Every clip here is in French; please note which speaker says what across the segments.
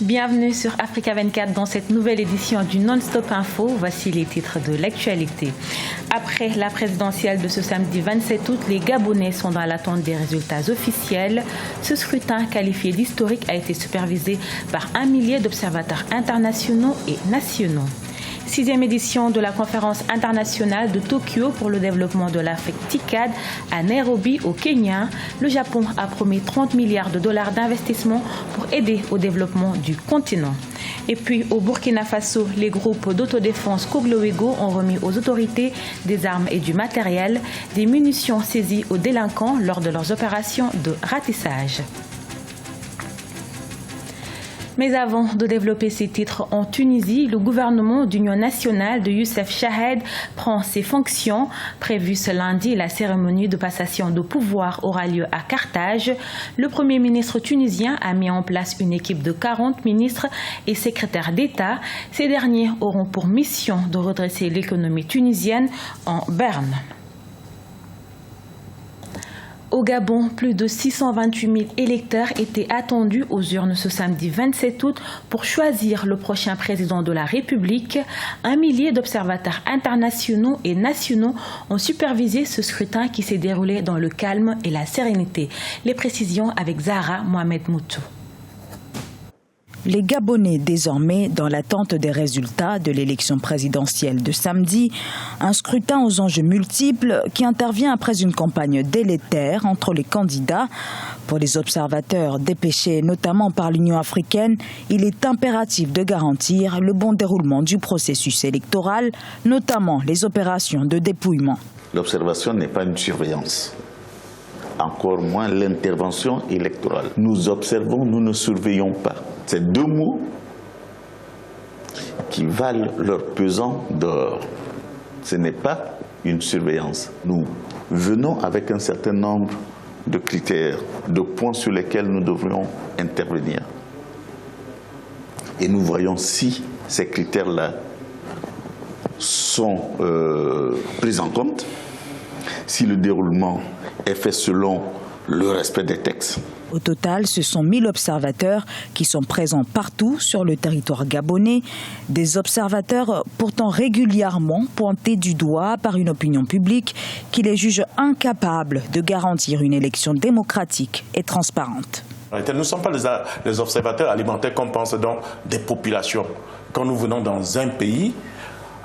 Speaker 1: Bienvenue sur Africa 24 dans cette nouvelle édition du Non-Stop Info. Voici les titres de l'actualité. Après la présidentielle de ce samedi 27 août, les Gabonais sont dans l'attente des résultats officiels. Ce scrutin qualifié d'historique a été supervisé par 1 millier d'observateurs internationaux et nationaux. 6e édition de la conférence internationale de Tokyo pour le développement de l'Afrique TICAD à Nairobi au Kenya. Le Japon a promis 30 milliards de dollars d'investissement pour aider au développement du continent. Et puis au Burkina Faso, les groupes d'autodéfense Kogloego ont remis aux autorités des armes et du matériel, des munitions saisies aux délinquants lors de leurs opérations de ratissage. Mais avant de développer ces titres en Tunisie, le gouvernement d'union nationale de Youssef Chahed prend ses fonctions. Prévue ce lundi, la cérémonie de passation de pouvoir aura lieu à Carthage. Le Premier ministre tunisien a mis en place une équipe de 40 ministres et secrétaires d'État. Ces derniers auront pour mission de redresser l'économie tunisienne en berne. Au Gabon, plus de 628 000 électeurs étaient attendus aux urnes ce samedi 27 août pour choisir le prochain président de la République. 1 millier d'observateurs internationaux et nationaux ont supervisé ce scrutin qui s'est déroulé dans le calme et la sérénité. Les précisions avec Zahra Mohamed Moutou.
Speaker 2: Les Gabonais désormais dans l'attente des résultats de l'élection présidentielle de samedi, un scrutin aux enjeux multiples qui intervient après une campagne délétère entre les candidats. Pour les observateurs dépêchés notamment par l'Union africaine, il est impératif de garantir le bon déroulement du processus électoral, notamment les opérations de dépouillement.
Speaker 3: L'observation n'est pas une surveillance. Encore moins l'intervention électorale. Nous observons, nous ne surveillons pas. C'est deux mots qui valent leur pesant d'or. Ce n'est pas une surveillance. Nous venons avec un certain nombre de critères, de points sur lesquels nous devrions intervenir. Et nous voyons si ces critères-là sont pris en compte, si le déroulement est fait selon le respect des textes.
Speaker 2: Au total, ce sont 1000 observateurs qui sont présents partout sur le territoire gabonais. Des observateurs pourtant régulièrement pointés du doigt par une opinion publique qui les juge incapables de garantir une élection démocratique et transparente.
Speaker 4: Nous ne sommes pas les observateurs alimentaires comme pensent donc des populations. Quand nous venons dans un pays,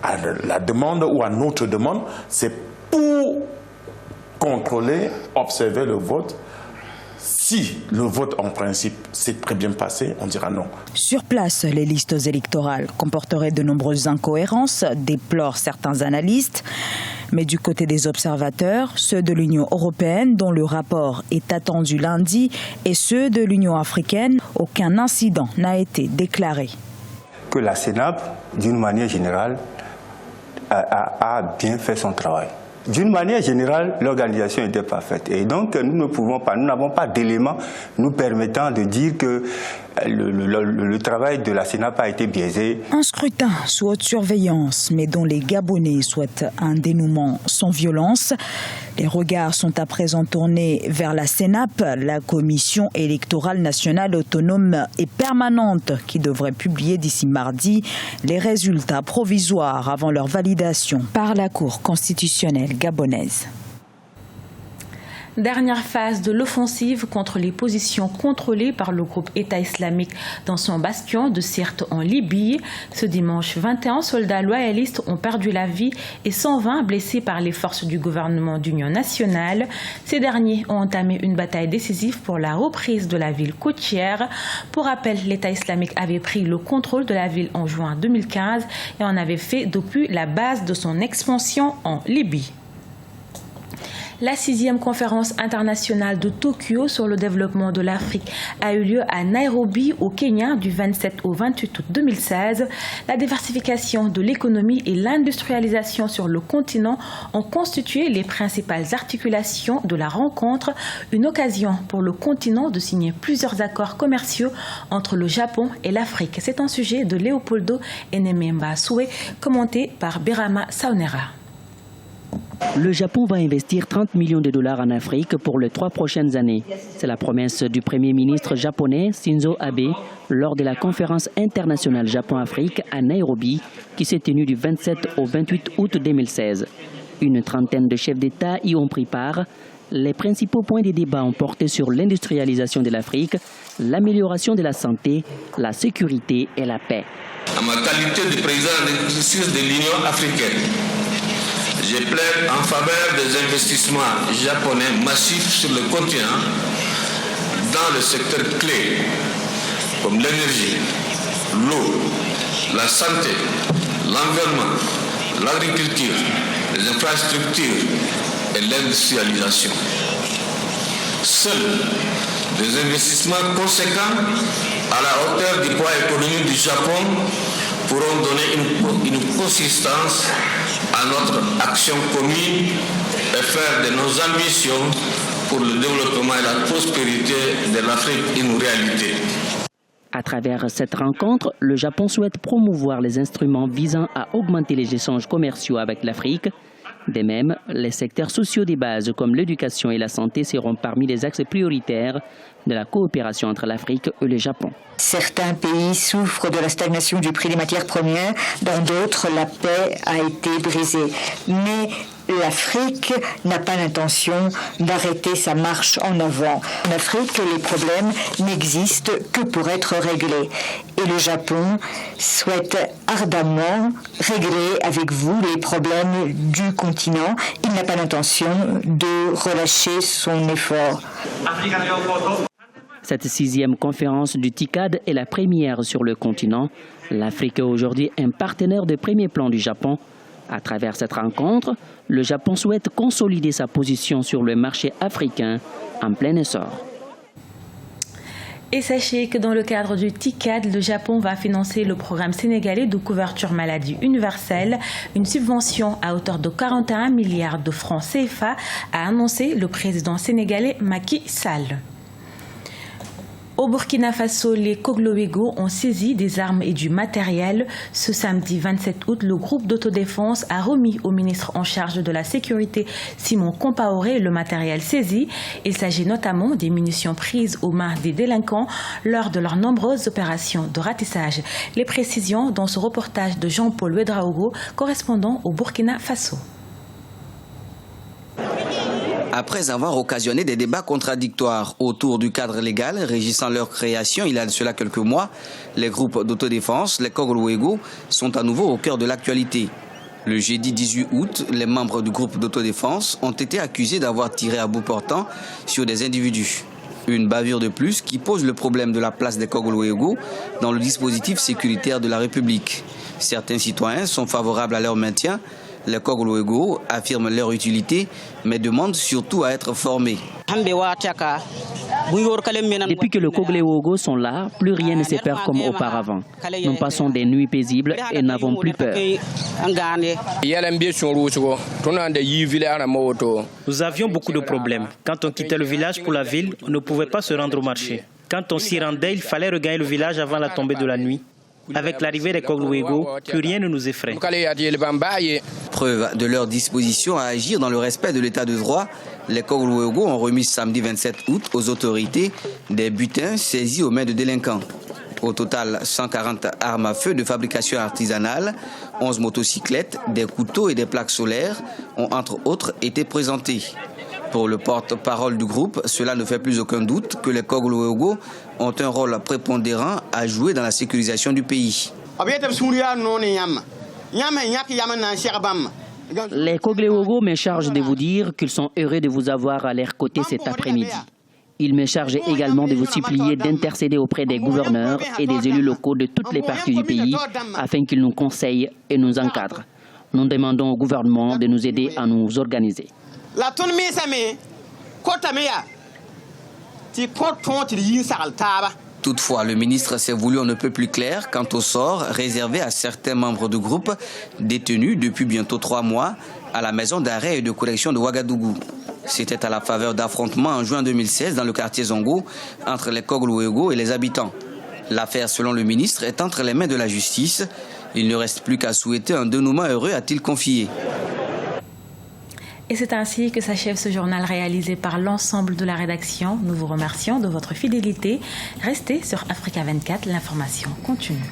Speaker 4: à la demande ou à notre demande, c'est pour contrôler, observer le vote. Si le vote en principe s'est très bien passé, on dira non.
Speaker 2: Sur place, les listes électorales comporteraient de nombreuses incohérences, déplorent certains analystes. Mais du côté des observateurs, ceux de l'Union européenne, dont le rapport est attendu lundi, et ceux de l'Union africaine, aucun incident n'a été déclaré.
Speaker 5: Que la CENAP, d'une manière générale, a bien fait son travail. D'une manière générale, l'organisation était parfaite. Et donc, nous n'avons pas d'éléments nous permettant de dire que le travail de la CENAP a été biaisé.
Speaker 2: Un scrutin sous haute surveillance, mais dont les Gabonais souhaitent un dénouement sans violence. Les regards sont à présent tournés vers la CENAP, la Commission électorale nationale autonome et permanente, qui devrait publier d'ici mardi les résultats provisoires avant leur validation par la Cour constitutionnelle gabonaise.
Speaker 1: Dernière phase de l'offensive contre les positions contrôlées par le groupe État islamique dans son bastion de Sirte en Libye. Ce dimanche, 21 soldats loyalistes ont perdu la vie et 120 blessés par les forces du gouvernement d'union nationale. Ces derniers ont entamé une bataille décisive pour la reprise de la ville côtière. Pour rappel, l'État islamique avait pris le contrôle de la ville en juin 2015 et en avait fait depuis la base de son expansion en Libye. La 6e conférence internationale de Tokyo sur le développement de l'Afrique a eu lieu à Nairobi, au Kenya, du 27 au 28 août 2016. La diversification de l'économie et l'industrialisation sur le continent ont constitué les principales articulations de la rencontre, une occasion pour le continent de signer plusieurs accords commerciaux entre le Japon et l'Afrique. C'est un sujet de Leopoldo Enememba Soué, commenté par Birama Saunera.
Speaker 6: Le Japon va investir 30 millions de dollars en Afrique pour les 3 prochaines années. C'est la promesse du Premier ministre japonais Shinzo Abe lors de la conférence internationale Japon-Afrique à Nairobi qui s'est tenue du 27 au 28 août 2016. Une trentaine de chefs d'État y ont pris part. Les principaux points des débats ont porté sur l'industrialisation de l'Afrique, l'amélioration de la santé, la sécurité et la paix.
Speaker 7: En ma qualité de président de l'exercice de l'Union africaine, je plaide en faveur des investissements japonais massifs sur le continent dans le secteur clé comme l'énergie, l'eau, la santé, l'environnement, l'agriculture, les infrastructures et l'industrialisation. Seuls des investissements conséquents à la hauteur du poids économique du Japon pourront donner une consistance à notre action commune et faire de nos ambitions pour le développement et la prospérité de l'Afrique une réalité.
Speaker 6: À travers cette rencontre, le Japon souhaite promouvoir les instruments visant à augmenter les échanges commerciaux avec l'Afrique. De même, les secteurs sociaux des bases comme l'éducation et la santé seront parmi les axes prioritaires de la coopération entre l'Afrique et le Japon.
Speaker 8: Certains pays souffrent de la stagnation du prix des matières premières, dans d'autres la paix a été brisée. Mais l'Afrique n'a pas l'intention d'arrêter sa marche en avant. En Afrique, les problèmes n'existent que pour être réglés. Et le Japon souhaite ardemment régler avec vous les problèmes du continent. Il n'a pas l'intention de relâcher son effort.
Speaker 6: Cette 6e conférence du TICAD est la première sur le continent. L'Afrique est aujourd'hui un partenaire de premier plan du Japon. À travers cette rencontre, le Japon souhaite consolider sa position sur le marché africain en plein essor.
Speaker 1: Et sachez que dans le cadre du TICAD, le Japon va financer le programme sénégalais de couverture maladie universelle, une subvention à hauteur de 41 milliards de francs CFA, a annoncé le président sénégalais Macky Sall. Au Burkina Faso, les Kogloego ont saisi des armes et du matériel. Ce samedi 27 août, le groupe d'autodéfense a remis au ministre en charge de la sécurité, Simon Compaoré, le matériel saisi. Il s'agit notamment des munitions prises aux mains des délinquants lors de leurs nombreuses opérations de ratissage. Les précisions dans ce reportage de Jean-Paul Ouedraogo, correspondant au Burkina Faso.
Speaker 9: Après avoir occasionné des débats contradictoires autour du cadre légal régissant leur création il y a de cela quelques mois, les groupes d'autodéfense, les Kogloego, sont à nouveau au cœur de l'actualité. Le jeudi 18 août, les membres du groupe d'autodéfense ont été accusés d'avoir tiré à bout portant sur des individus. Une bavure de plus qui pose le problème de la place des Kogloego dans le dispositif sécuritaire de la République. Certains citoyens sont favorables à leur maintien. Les Kogloego affirment leur utilité, mais demandent surtout à être formés.
Speaker 6: Depuis que les Kogloego sont là, plus rien ne se perd comme auparavant. Nous passons des nuits paisibles et n'avons plus peur.
Speaker 10: Nous avions beaucoup de problèmes. Quand on quittait le village pour la ville, on ne pouvait pas se rendre au marché. Quand on s'y rendait, il fallait regagner le village avant la tombée de la nuit. Avec l'arrivée des Kogloego, plus rien ne nous effraie.
Speaker 9: Preuve de leur disposition à agir dans le respect de l'état de droit, les Kogloego ont remis samedi 27 août aux autorités des butins saisis aux mains de délinquants. Au total, 140 armes à feu de fabrication artisanale, 11 motocyclettes, des couteaux et des plaques solaires ont entre autres été présentés. Pour le porte-parole du groupe, cela ne fait plus aucun doute que les Kogloego ont un rôle prépondérant à jouer dans la sécurisation du pays.
Speaker 6: Les Kogloego me chargent de vous dire qu'ils sont heureux de vous avoir à leur côté cet après-midi. Ils me chargent également de vous supplier d'intercéder auprès des gouverneurs et des élus locaux de toutes les parties du pays afin qu'ils nous conseillent et nous encadrent. Nous demandons au gouvernement de nous aider à nous organiser.
Speaker 9: Toutefois, le ministre s'est voulu on ne peut plus clair quant au sort réservé à certains membres du groupe détenus depuis bientôt 3 mois à la maison d'arrêt et de correction de Ouagadougou. C'était à la faveur d'affrontements en juin 2016 dans le quartier Zongo entre les Kogloego et les habitants. L'affaire, selon le ministre, est entre les mains de la justice. Il ne reste plus qu'à souhaiter un dénouement heureux, a-t-il confié.
Speaker 1: Et c'est ainsi que s'achève ce journal réalisé par l'ensemble de la rédaction. Nous vous remercions de votre fidélité. Restez sur Africa 24, l'information continue.